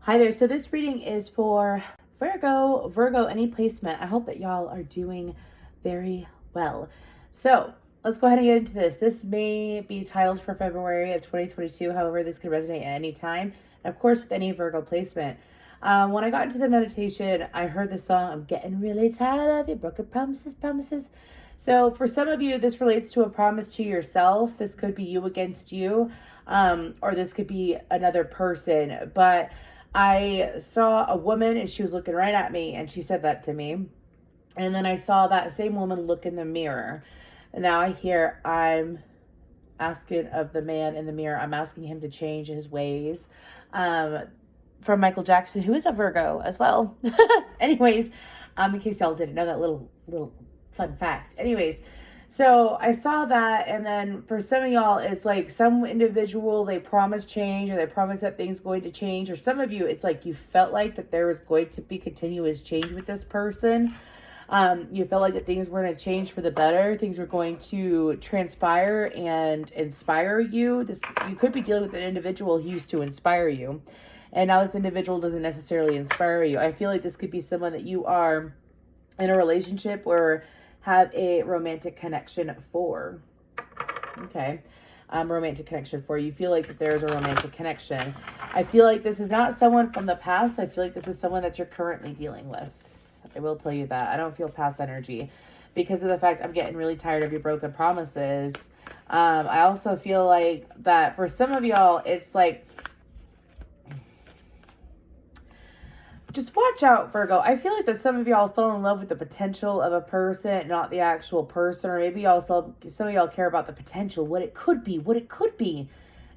Hi there. So this reading is for Virgo, any placement. I hope that y'all are doing very well. So let's go ahead and get into this. This may be titled for February of 2022. However, this could resonate at any time. And of course, with any Virgo placement. When I got into the meditation, I heard the song, I'm getting really tired of your broken promises. So for some of you, this relates to a promise to yourself. This could be you against you, or this could be another person. But I saw a woman and she was looking right at me and she said that to me. And then I saw that same woman look in the mirror. And now I hear I'm asking of the man in the mirror, I'm asking him to change his ways. From Michael Jackson, who is a Virgo as well. Anyways, in case y'all didn't know that little fun fact. Anyways, so I saw that, and then for some of y'all, it's like some individual, they promise change, or they promise that things going to change, or some of you, it's like you felt like that there was going to be continuous change with this person. You felt like that things were going to change for the better. Things were going to transpire and inspire you. You could be dealing with an individual who used to inspire you, and now this individual doesn't necessarily inspire you. I feel like this could be someone that you are in a relationship or have a romantic connection for. Okay. Romantic connection for. You feel like that there's a romantic connection. I feel like this is not someone from the past. I feel like this is someone that you're currently dealing with. I will tell you that. I don't feel past energy because of the fact I'm getting really tired of your broken promises. I also feel like that for some of y'all, it's like, just watch out, Virgo. I feel like that some of y'all fell in love with the potential of a person, not the actual person. Or maybe also some of y'all care about the potential, what it could be,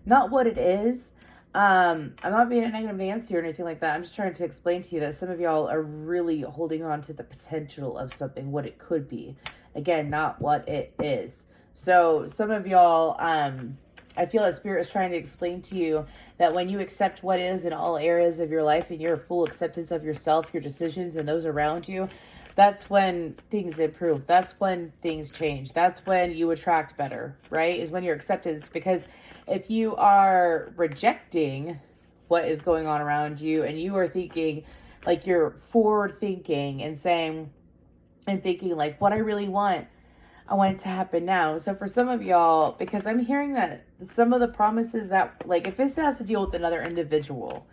not what it is. I'm not being a negative Nancy or anything like that. I'm just trying to explain to you that some of y'all are really holding on to the potential of something, what it could be. Again, not what it is. So some of y'all, I feel that Spirit is trying to explain to you that when you accept what is in all areas of your life and your full acceptance of yourself, your decisions, and those around you, that's when things improve. That's when things change. That's when you attract better, right? Is when your acceptance. Because if you are rejecting what is going on around you and you are thinking, like you're forward thinking and saying and thinking like, what I really want, I want it to happen now. So for some of y'all, because I'm hearing that some of the promises that, like, if this has to deal with another individual,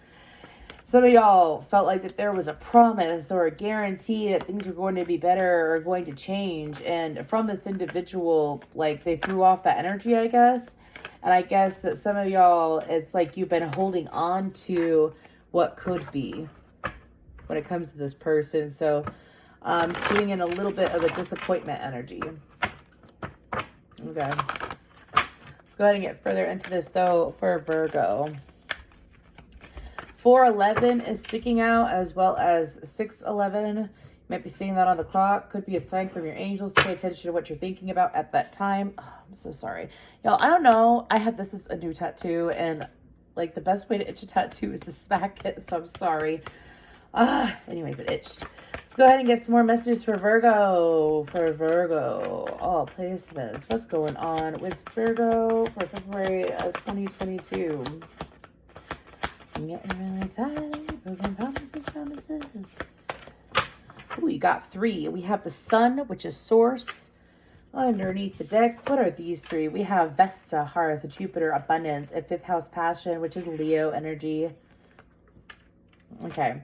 some of y'all felt like that there was a promise or a guarantee that things were going to be better or going to change. And from this individual, like, they threw off that energy, I guess. And I guess that some of y'all, it's like you've been holding on to what could be when it comes to this person. So I'm seeing in a little bit of a disappointment energy. Okay. Let's go ahead and get further into this, though, for Virgo. 411 is sticking out, as well as 611. You might be seeing that on the clock. Could be a sign from your angels. Pay attention to what you're thinking about at that time. Oh, I'm so sorry. Y'all, I don't know. This is a new tattoo, and, like, the best way to itch a tattoo is to smack it, so I'm sorry. Anyways, it itched. Let's go ahead and get some more messages for Virgo. All placements. What's going on with Virgo for February of 2022? I'm getting really tired. Broken promises. Ooh, we got 3. We have the Sun, which is Source. Underneath the deck, what are these 3? We have Vesta, Hearth, Jupiter, Abundance, and 5th house Passion, which is Leo energy. Okay.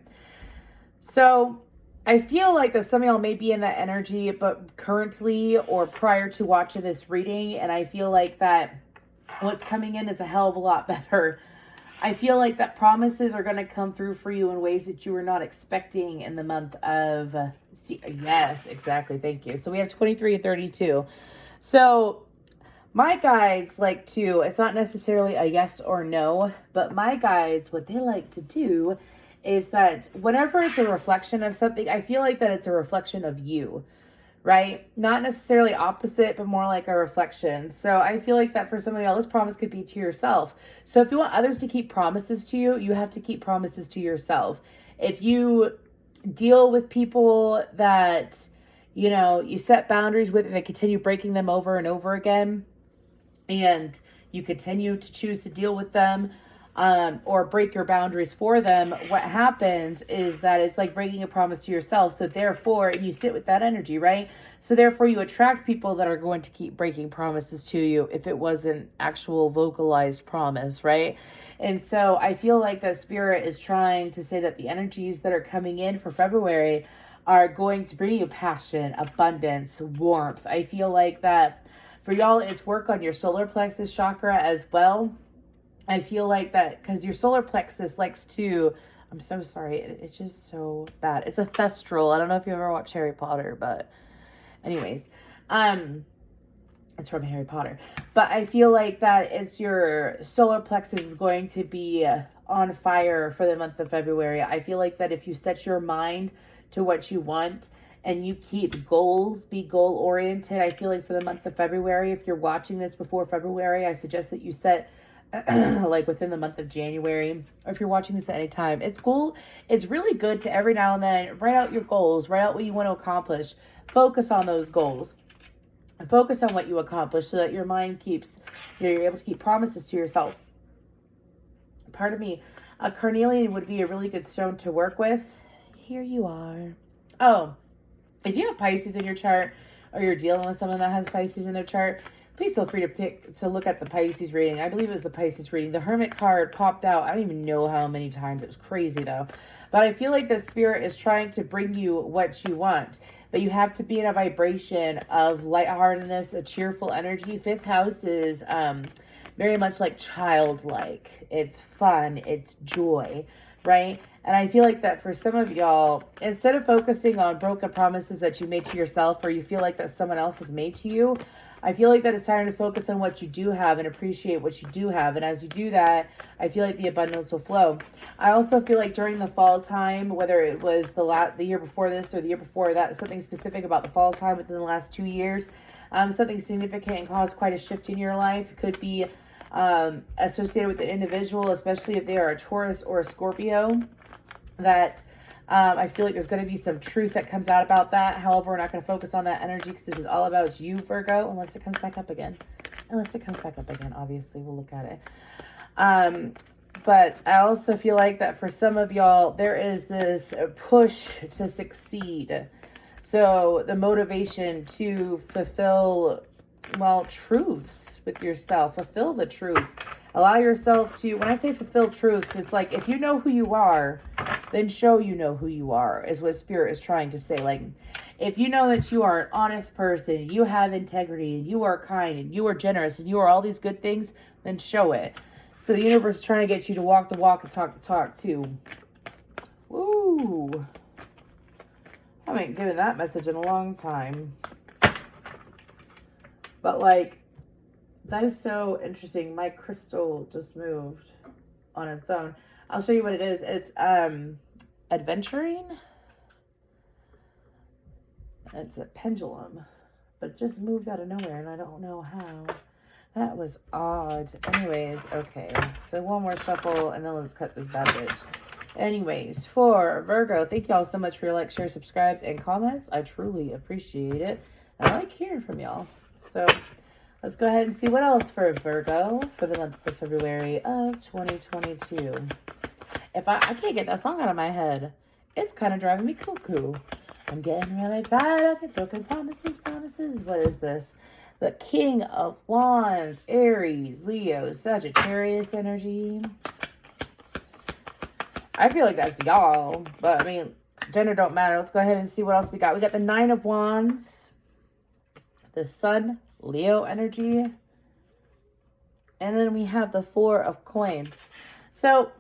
So I feel like that some of y'all may be in that energy, but currently or prior to watching this reading, and I feel like that what's coming in is a hell of a lot better. I feel like that promises are going to come through for you in ways that you were not expecting in the month of, yes, exactly. Thank you. So we have 23 and 32. So my guides like to, it's not necessarily a yes or no, but my guides, what they like to do is that whenever it's a reflection of something, I feel like that it's a reflection of you, right? Not necessarily opposite, but more like a reflection. So I feel like that for some of y'all, this promise could be to yourself. So if you want others to keep promises to you, you have to keep promises to yourself. If you deal with people that, you know, you set boundaries with and they continue breaking them over and over again, and you continue to choose to deal with them, or break your boundaries for them, what happens is that it's like breaking a promise to yourself. So therefore, and you sit with that energy, right? So therefore you attract people that are going to keep breaking promises to you if it wasn't actual vocalized promise, right? And so I feel like that spirit is trying to say that the energies that are coming in for February are going to bring you passion, abundance, warmth. I feel like that for y'all, it's work on your solar plexus chakra as well. I feel like that because your solar plexus likes to, I'm so sorry, it's just so bad. It's a thestral. I don't know if you ever watched Harry Potter, but anyways, it's from Harry Potter. But I feel like that it's your solar plexus is going to be on fire for the month of February. I feel like that if you set your mind to what you want and you keep goals, be goal oriented. I feel like for the month of February, if you're watching this before February, I suggest that you set like within the month of January, or if you're watching this at any time, it's cool. It's really good to every now and then write out your goals, write out what you want to accomplish, focus on those goals, focus on what you accomplish so that your mind keeps, you're able to keep promises to yourself. Pardon me. A carnelian would be a really good stone to work with. Here you are. Oh, if you have Pisces in your chart, or you're dealing with someone that has Pisces in their chart, please feel free to look at the Pisces reading. I believe it was the Pisces reading. The Hermit card popped out. I don't even know how many times. It was crazy though. But I feel like the spirit is trying to bring you what you want. But you have to be in a vibration of lightheartedness, a cheerful energy. Fifth house is very much like childlike. It's fun. It's joy, right? And I feel like that for some of y'all, instead of focusing on broken promises that you made to yourself or you feel like that someone else has made to you, I feel like that it's time to focus on what you do have and appreciate what you do have. And as you do that, I feel like the abundance will flow. I also feel like during the fall time, whether it was the year before this or the year before that, something specific about the fall time within the last 2 years, something significant and caused quite a shift in your life. It could be associated with an individual, especially if they are a Taurus or a Scorpio, that I feel like there's going to be some truth that comes out about that. However, we're not going to focus on that energy because this is all about you, Virgo, unless it comes back up again. Obviously, we'll look at it. But I also feel like that for some of y'all, there is this push to succeed. So the motivation to fulfill, truths with yourself, fulfill the truths. Allow yourself to, when I say fulfill truths, it's like if you know who you are, then show you know who you are, is what Spirit is trying to say. Like, if you know that you are an honest person, you have integrity, and you are kind, and you are generous, and you are all these good things, then show it. So the universe is trying to get you to walk the walk and talk the talk too. Woo! I haven't given that message in a long time. But like, that is so interesting. My crystal just moved on its own. I'll show you what it is. It's adventuring. It's a pendulum, but it just moved out of nowhere, and I don't know how. That was odd. Anyways, okay. So one more shuffle, and then let's cut this bad bitch. Anyways, for Virgo, thank y'all so much for your like, share, subscribes, and comments. I truly appreciate it. I like hearing from y'all. So let's go ahead and see what else for Virgo for the month of February of 2022. If I can't get that song out of my head. It's kind of driving me cuckoo. I'm getting really tired of your broken promises. What is this? The King of Wands, Aries, Leo, Sagittarius energy. I feel like that's y'all, but I mean, gender don't matter. Let's go ahead and see what else we got. We got the Nine of Wands, the Sun, Leo energy, and then we have the Four of Coins. So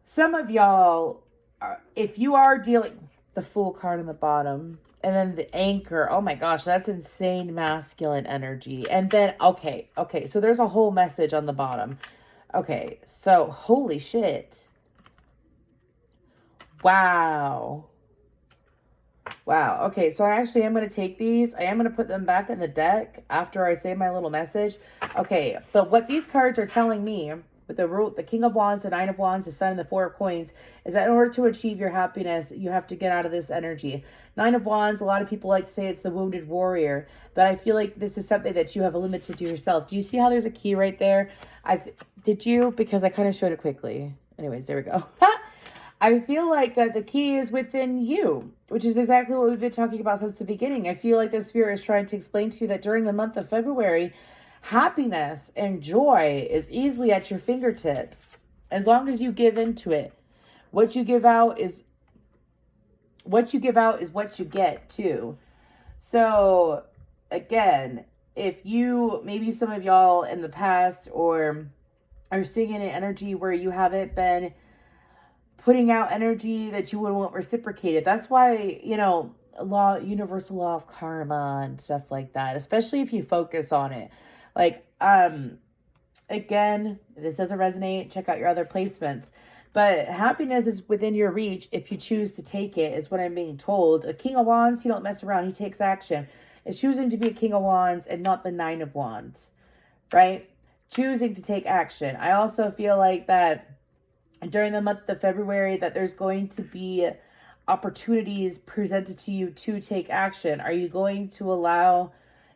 some of y'all, if you are dealing, the Fool card on the bottom, and then the Anchor. Oh my gosh, that's insane masculine energy. And then, okay, so there's a whole message on the bottom. Okay, so holy shit. Wow. Okay, so I actually am going to take these. I am going to put them back in the deck after I say my little message. Okay, but what these cards are telling me, with the King of Wands, the Nine of Wands, the Sun, and the Four of Coins, is that in order to achieve your happiness, you have to get out of this energy. Nine of Wands, a lot of people like to say it's the wounded warrior, but I feel like this is something that you have limited to yourself. Do you see how there's a key right there? Did you? Because I kind of showed it quickly. Anyways, there we go. I feel like that the key is within you, which is exactly what we've been talking about since the beginning. I feel like the Spirit is trying to explain to you that during the month of February, happiness and joy is easily at your fingertips as long as you give into it. What you give out is what you get too. So again, if you, maybe some of y'all in the past or are seeing an energy where you haven't been putting out energy that you would want reciprocated. That's why, universal law of karma and stuff like that, especially if you focus on it. Like, again, if this doesn't resonate, check out your other placements. But happiness is within your reach if you choose to take it, is what I'm being told. A King of Wands, he don't mess around. He takes action. It's choosing to be a King of Wands and not the Nine of Wands, right? Choosing to take action. I also feel like that during the month of February that there's going to be opportunities presented to you to take action. Are you going to allow,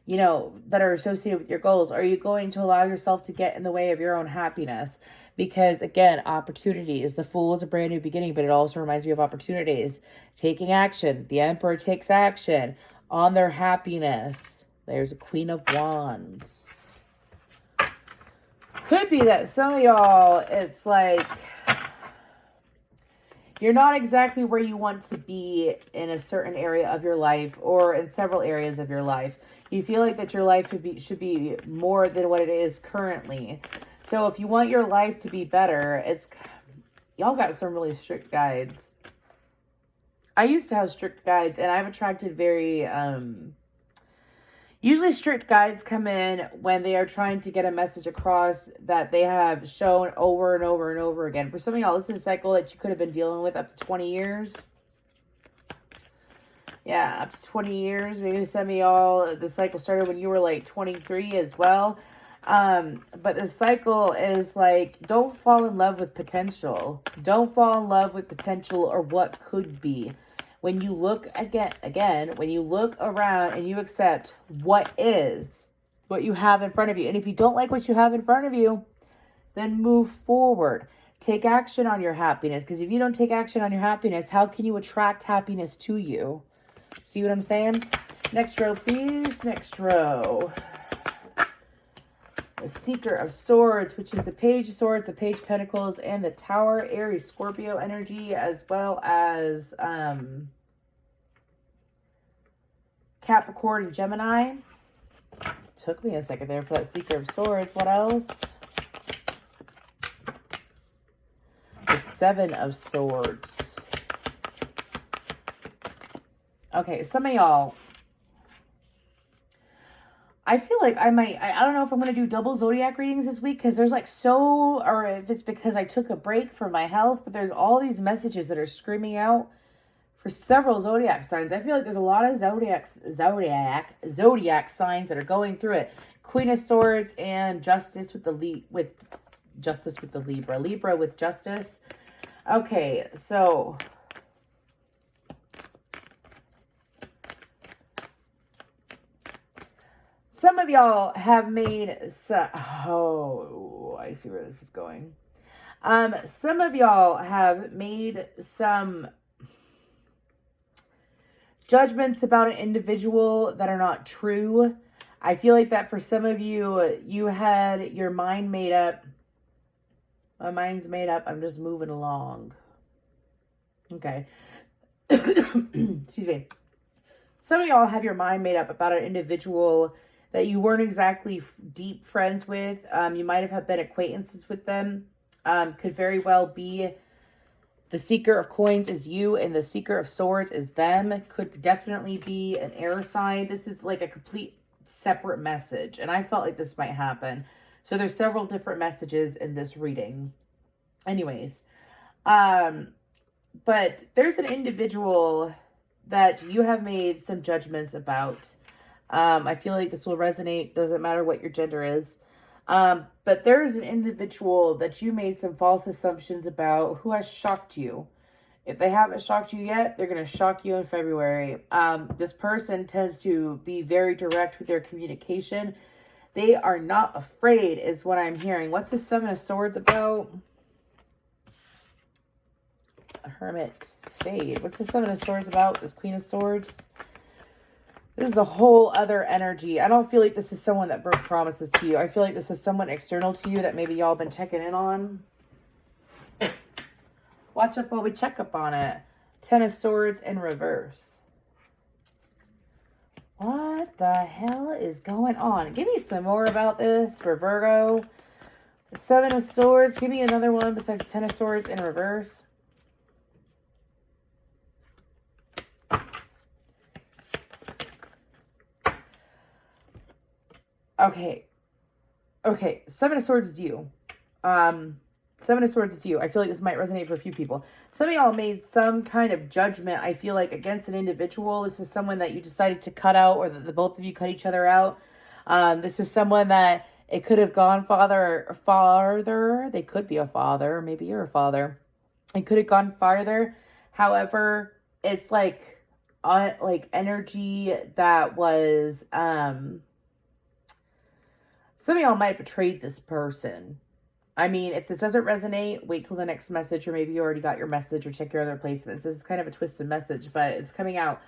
that are associated with your goals? Are you going to allow yourself to get in the way of your own happiness? Because again, opportunities. The Fool is a brand new beginning, but it also reminds me of opportunities. Taking action. The Emperor takes action on their happiness. There's a Queen of Wands. Could be that some of y'all, it's like you're not exactly where you want to be in a certain area of your life or in several areas of your life. You feel like that your life should be more than what it is currently. So if you want your life to be better, y'all got some really strict guides. I used to have strict guides, and I've attracted very, usually strict guides come in when they are trying to get a message across that they have shown over and over and over again. For some of y'all, this is a cycle that you could have been dealing with up to 20 years. Yeah, up to 20 years. Maybe some of y'all, the cycle started when you were like 23 as well. But the cycle is like, don't fall in love with potential. Don't fall in love with potential or what could be. When you look when you look around and you accept what is, what you have in front of you. And if you don't like what you have in front of you, then move forward. Take action on your happiness. Because if you don't take action on your happiness, how can you attract happiness to you? See what I'm saying? Next row, please. Next row. The Seeker of Swords, which is the Page of Swords, the Page of Pentacles, and the Tower, Aries, Scorpio energy, as well as Capricorn and Gemini. Took me a second there for that Seeker of Swords. What else? The Seven of Swords. Okay, some of y'all, I feel like I don't know if I'm going to do double zodiac readings this week because there's like or if it's because I took a break for my health, but there's all these messages that are screaming out for several zodiac signs. I feel like there's a lot of zodiac signs that are going through it. Queen of Swords and Justice with the Libra with Justice. Okay, so some of y'all have made some, I see where this is going. Some of y'all have made some judgments about an individual that are not true. I feel like that for some of you, you had your mind made up. My mind's made up. I'm just moving along. Okay. Excuse me. Some of y'all have your mind made up about an individual that you weren't exactly deep friends with. You might have been acquaintances with them. Could very well be the Seeker of Coins is you and the Seeker of Swords is them. Could definitely be an air sign. This is like a complete separate message. And I felt like this might happen. So there's several different messages in this reading. Anyways. But there's an individual that you have made some judgments about. I feel like this will resonate. Doesn't matter what your gender is. But there's an individual that you made some false assumptions about who has shocked you. If they haven't shocked you yet, they're going to shock you in February. This person tends to be very direct with their communication. They are not afraid, is what I'm hearing. What's the Seven of Swords about? Hermit stayed. What's the Seven of Swords about? This Queen of Swords? This is a whole other energy. I don't feel like this is someone that broke promises to you. I feel like this is someone external to you that maybe y'all been checking in on. Watch up while we check up on it. Ten of Swords in reverse. What the hell is going on? Give me some more about this for Virgo. The Seven of Swords. Give me another one besides Ten of Swords in reverse. Okay. Okay. Seven of Swords is you. Seven of Swords is you. I feel like this might resonate for a few people. Some of y'all made some kind of judgment, I feel like, against an individual. This is someone that you decided to cut out, or that the both of you cut each other out. This is someone that it could have gone farther. They could be a father. Maybe you're a father. It could have gone farther. However, it's like energy that was... some of y'all might have betrayed this person. I mean, if this doesn't resonate, wait till the next message, or maybe you already got your message, or check your other placements. This is kind of a twisted message, but it's coming out.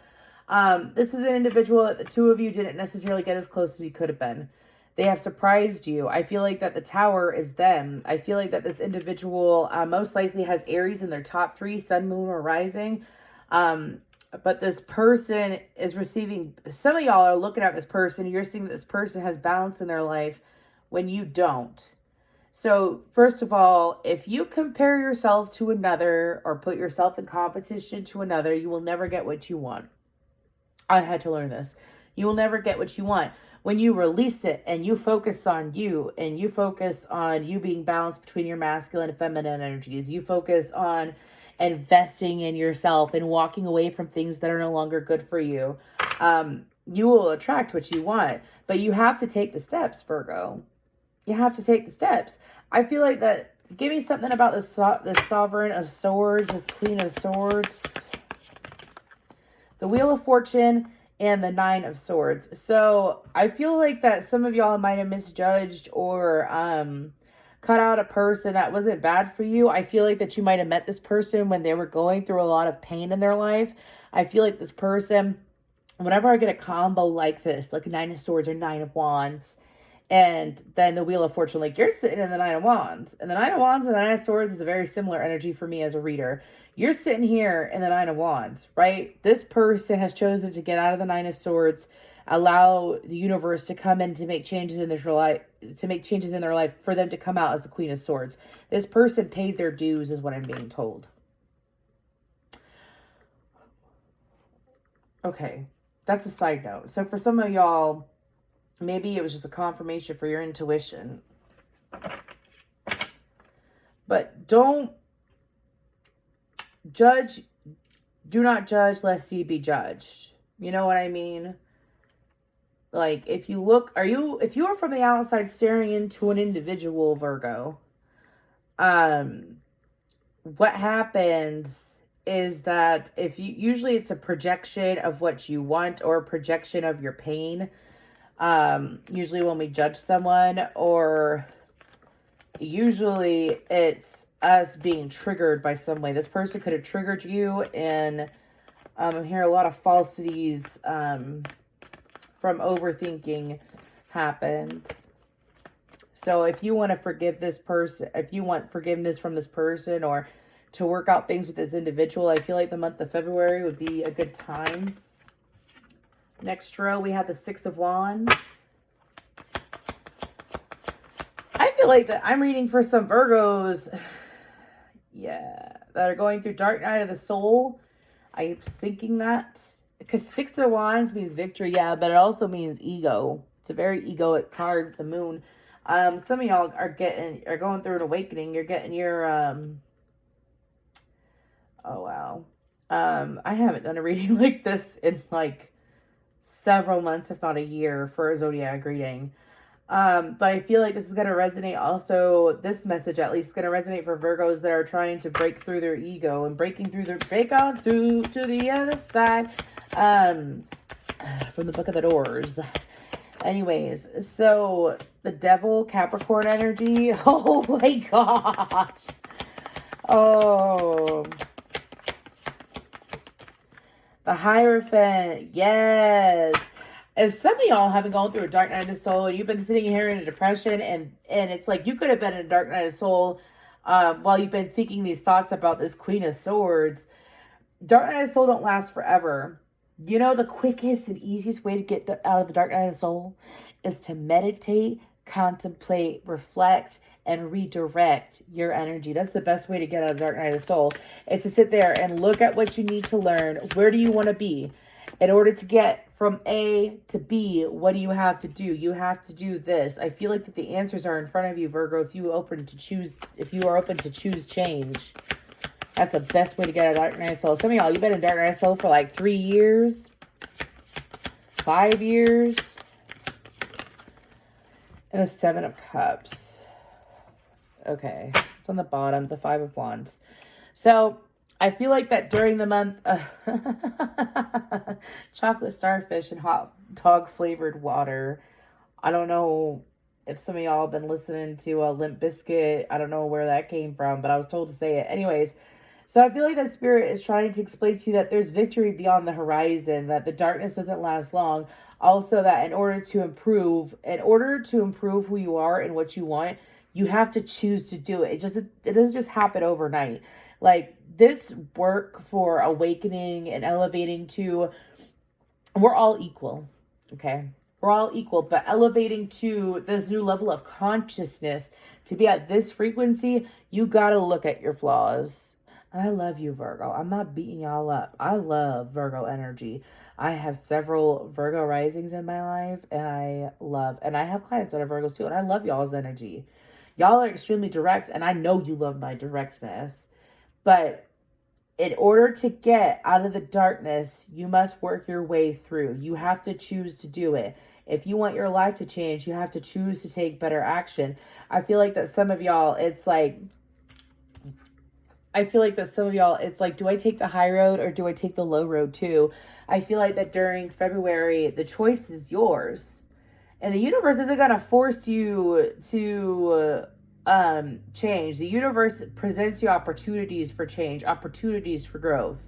This is an individual that the two of you didn't necessarily get as close as you could have been. They have surprised you. I feel like that the Tower is them. I feel like that this individual most likely has Aries in their top three, Sun, Moon, or Rising. But this person is receiving... Some of y'all are looking at this person. You're seeing that this person has balance in their life when you don't. So, first of all, if you compare yourself to another or put yourself in competition to another, you will never get what you want. I had to learn this. You will never get what you want. When you release it and you focus on you, and you focus on you being balanced between your masculine and feminine energies, you focus on investing in yourself and walking away from things that are no longer good for you, you will attract what you want. But you have to take the steps, Virgo. You have to take the steps. I feel like that. Give me something about this Sovereign of Swords, this Queen of Swords, the Wheel of Fortune, and the Nine of Swords. So I feel like that some of y'all might have misjudged or cut out a person that wasn't bad for you. I feel like that you might have met this person when they were going through a lot of pain in their life. I feel like this person, whenever I get a combo like this, like a Nine of Swords or Nine of Wands, and then the Wheel of Fortune, like you're sitting in the Nine of Wands. And the Nine of Wands and the Nine of Swords is a very similar energy for me as a reader. You're sitting here in the Nine of Wands, right? This person has chosen to get out of the Nine of Swords, allow the universe to come in to make changes in their life, for them to come out as the Queen of Swords. This person paid their dues, is what I'm being told. Okay, that's a side note. So for some of y'all, maybe it was just a confirmation for your intuition. But don't judge. Do not judge lest ye be judged. You know what I mean? Like, if you look, if you are from the outside staring into an individual, Virgo, what happens is that usually it's a projection of what you want, or a projection of your pain. Usually when we judge someone, or usually it's us being triggered by some way. This person could have triggered you, and I'm hearing a lot of falsities from overthinking happened. So if you want to forgive this person, if you want forgiveness from this person, or to work out things with this individual, I feel like the month of February would be a good time. Next row, we have the Six of Wands. I feel like that I'm reading for some Virgos, yeah, that are going through dark night of the soul. I'm thinking that, because Six of Wands means victory, yeah, but it also means ego. It's a very egoic card, the Moon. Some of y'all are going through an awakening. You're getting your, oh wow. I haven't done a reading like this in like several months, if not a year, for a zodiac reading. But I feel like this is going to resonate also, this message at least is going to resonate for Virgos that are trying to break through their ego and break on through to the other side. From the Book of the Doors. Anyways, so the Devil, Capricorn energy. Oh my gosh. Oh. The Hierophant. Yes. If some of y'all haven't gone through a dark night of the soul and you've been sitting here in a depression and it's like you could have been in a dark night of the soul while you've been thinking these thoughts about this Queen of Swords. Dark night of the soul don't last forever. You know, the quickest and easiest way to get out of the dark night of the soul is to meditate, contemplate, reflect, and redirect your energy. That's the best way to get out of the dark night of the soul. It's to sit there and look at what you need to learn. Where do you want to be? In order to get from A to B, what do you have to do? You have to do this. I feel like that the answers are in front of you, Virgo, if you are open to choose change. That's the best way to get out of dark night of soul. Some of y'all, you've been in dark night of soul for like 3 years, 5 years. And the 7 of Cups. Okay, it's on the bottom, the 5 of Wands. So I feel like that during the month, chocolate starfish and hot dog flavored water. I don't know if some of y'all have been listening to Limp Bizkit. I don't know where that came from, but I was told to say it. Anyways, so I feel like that spirit is trying to explain to you that there's victory beyond the horizon, that the darkness doesn't last long. Also, that in order to improve who you are and what you want, you have to choose to do it. It doesn't just happen overnight. Like this work for awakening and elevating to, we're all equal, okay? We're all equal, but elevating to this new level of consciousness, to be at this frequency, you gotta look at your flaws. I love you, Virgo. I'm not beating y'all up. I love Virgo energy. I have several Virgo risings in my life, and I have clients that are Virgos too, and I love y'all's energy. Y'all are extremely direct, and I know you love my directness. But in order to get out of the darkness, you must work your way through. You have to choose to do it. If you want your life to change, you have to choose to take better action. I feel like that some of y'all, it's like, do I take the high road or do I take the low road too? I feel like that during February, the choice is yours. And the universe isn't going to force you to change. The universe presents you opportunities for change, opportunities for growth.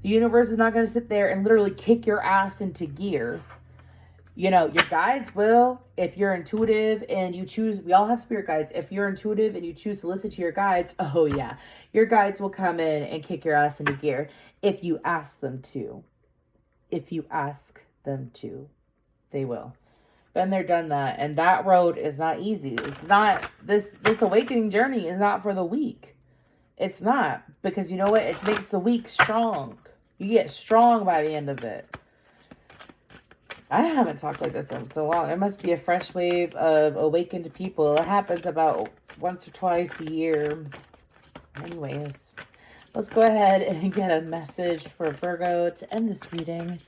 The universe is not going to sit there and literally kick your ass into gear. You know, your guides will, if you're intuitive and you choose, we all have spirit guides. If you're intuitive and you choose to listen to your guides, oh yeah, your guides will come in and kick your ass into gear if you ask them to. If you ask them to, they will. Been there, done that. And that road is not easy. It's not, this awakening journey is not for the weak. It's not. Because you know what? It makes the weak strong. You get strong by the end of it. I haven't talked like this in so long. It must be a fresh wave of awakened people. It happens about once or twice a year. Anyways, let's go ahead and get a message for Virgo to end this reading.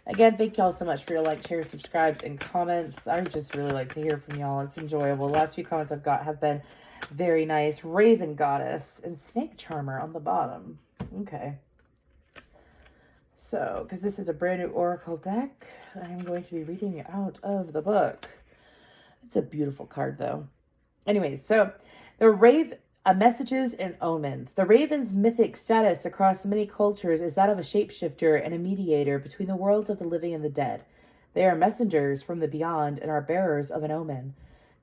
Again, thank y'all so much for your like, share, subscribes, and comments. I just really like to hear from y'all. It's enjoyable. The last few comments I've got have been very nice. Raven Goddess and Snake Charmer on the bottom. Okay. So, because this is a brand new Oracle deck, I'm going to be reading out of the book. It's a beautiful card, though. Anyways, so the messages and omens. The raven's mythic status across many cultures is that of a shapeshifter and a mediator between the worlds of the living and the dead. They are messengers from the beyond and are bearers of an omen.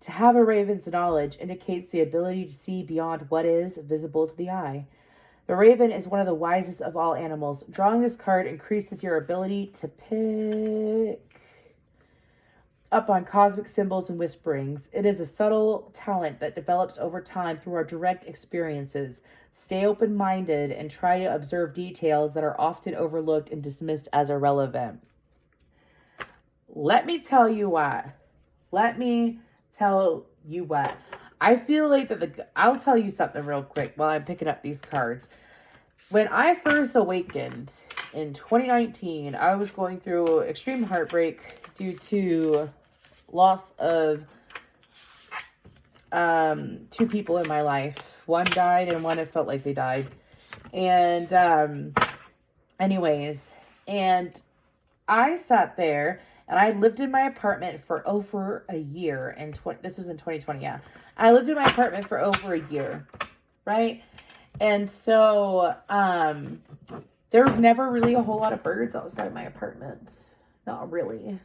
To have a raven's knowledge indicates the ability to see beyond what is visible to the eye. The raven is one of the wisest of all animals. Drawing this card increases your ability to pick up on cosmic symbols and whisperings. It is a subtle talent that develops over time through our direct experiences. Stay open-minded and try to observe details that are often overlooked and dismissed as irrelevant. Let me tell you why. I feel like I'll tell you something real quick while I'm picking up these cards. When I first awakened in 2019, I was going through extreme heartbreak due to loss of two people in my life. One died and one it felt like they died. And anyways, and I sat there and I lived in my apartment for over a year. And this was in 2020. Yeah. I lived in my apartment for over a year. Right. And so, there was never really a whole lot of birds outside my apartment. Not really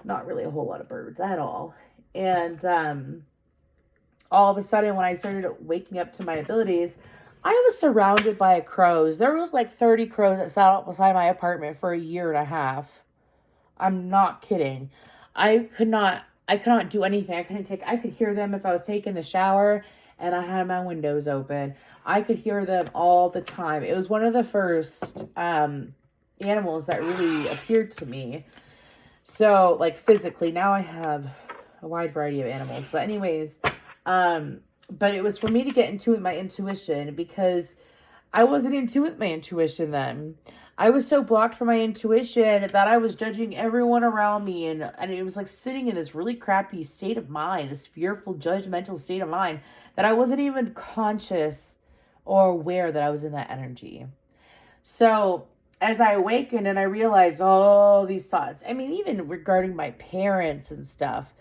a whole lot of birds at all. And, all of a sudden when I started waking up to my abilities, I was surrounded by crows. There was like 30 crows that sat out beside my apartment for a year and a half. I'm not kidding. I could not do anything. I could hear them if I was taking the shower and I had my windows open. I could hear them all the time. It was one of the first animals that really appeared to me. So, like, physically, now I have a wide variety of animals. But anyways, but it was for me to get into my intuition, because I wasn't into with my intuition then. I was so blocked from my intuition that I was judging everyone around me, and it was like sitting in this really crappy state of mind, this fearful, judgmental state of mind, that I wasn't even conscious or aware that I was in that energy. So as I awakened and I realized all these thoughts, I mean, even regarding my parents and stuff,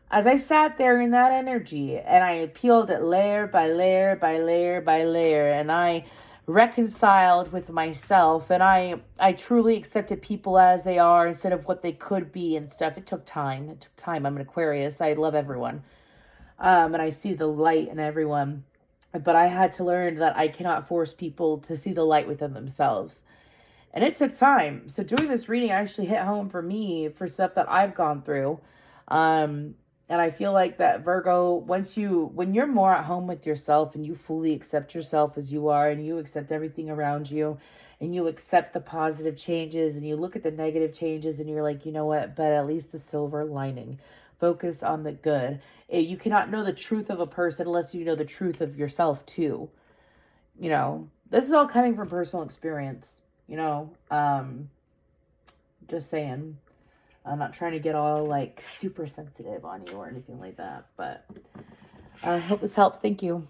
as I sat there in that energy and I peeled it layer by layer by layer by layer, and I reconciled with myself, and I truly accepted people as they are instead of what they could be and stuff. It took time. I'm an Aquarius. I love everyone. And I see the light in everyone. But I had to learn that I cannot force people to see the light within themselves. And it took time. So doing this reading actually hit home for me for stuff that I've gone through. And I feel like that Virgo, when you're more at home with yourself and you fully accept yourself as you are, and you accept everything around you, and you accept the positive changes and you look at the negative changes and you're like, you know what, but at least the silver lining. Focus on the good. You cannot know the truth of a person unless you know the truth of yourself too. You know, this is all coming from personal experience, just saying. I'm not trying to get all like super sensitive on you or anything like that, but I hope this helps. Thank you.